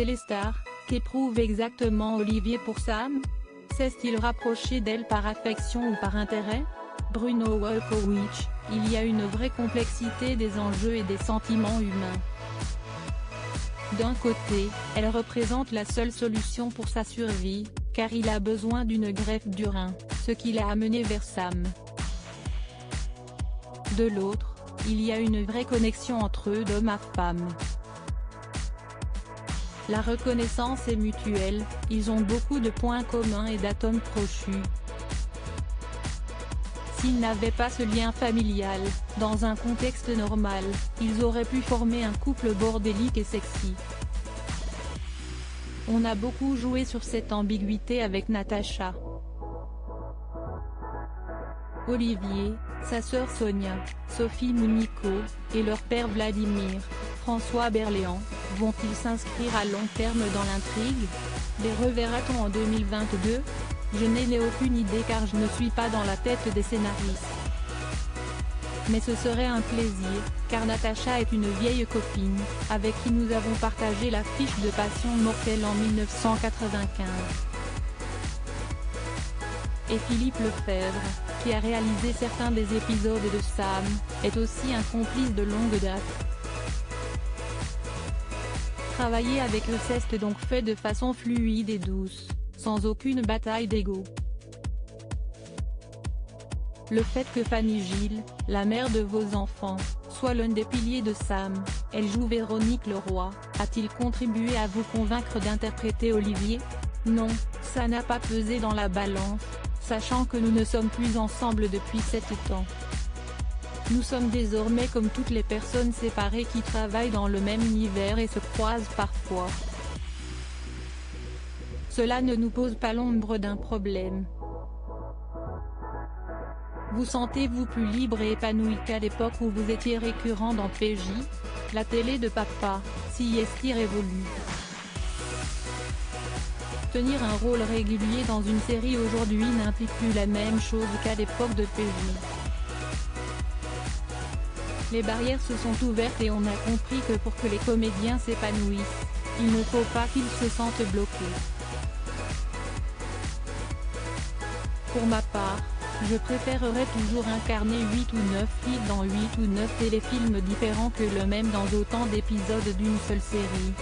téléstar, qu'éprouve exactement Olivier pour Sam? S'est-il rapproché d'elle par affection ou par intérêt? Bruno Wolkowicz, il y a une vraie complexité des enjeux et des sentiments humains. D'un côté, elle représente la seule solution pour sa survie, car il a besoin d'une greffe du rein, ce qui l'a amené vers Sam. De l'autre, il y a une vraie connexion entre eux d'homme à femme. La reconnaissance est mutuelle, ils ont beaucoup de points communs et d'atomes crochus. S'ils n'avaient pas ce lien familial, dans un contexte normal, ils auraient pu former un couple bordélique et sexy. On a beaucoup joué sur cette ambiguïté avec Natacha. Olivier, sa sœur Sonia, Sophie Mounico, et leur père Vladimir, François Berléand, vont-ils s'inscrire à long terme dans l'intrigue? Les reverra-t-on en 2022? Je n'en ai aucune idée car je ne suis pas dans la tête des scénaristes. Mais ce serait un plaisir, car Natacha est une vieille copine, avec qui nous avons partagé l'affiche de Passion mortelle en 1995. Et Philippe Lefebvre, qui a réalisé certains des épisodes de Sam, est aussi un complice de longue date. Travailler avec eux s'est donc fait de façon fluide et douce, sans aucune bataille d'ego. Le fait que Fanny Gilles, la mère de vos enfants, soit l'un des piliers de Sam, elle joue Véronique Leroy, a-t-il contribué à vous convaincre d'interpréter Olivier? Non, ça n'a pas pesé dans la balance, sachant que nous ne sommes plus ensemble depuis 7 ans. Nous sommes désormais comme toutes les personnes séparées qui travaillent dans le même univers et se croisent parfois. Cela ne nous pose pas l'ombre d'un problème. Vous sentez-vous plus libre et épanoui qu'à l'époque où vous étiez récurrent dans PJ? La télé de papa, si est-il révolue. Tenir un rôle régulier dans une série aujourd'hui n'implique plus la même chose qu'à l'époque de PJ. Les barrières se sont ouvertes et on a compris que pour que les comédiens s'épanouissent, il ne faut pas qu'ils se sentent bloqués. Pour ma part, je préférerais toujours incarner 8 ou 9 filles dans 8 ou 9 téléfilms différents que le même dans autant d'épisodes d'une seule série.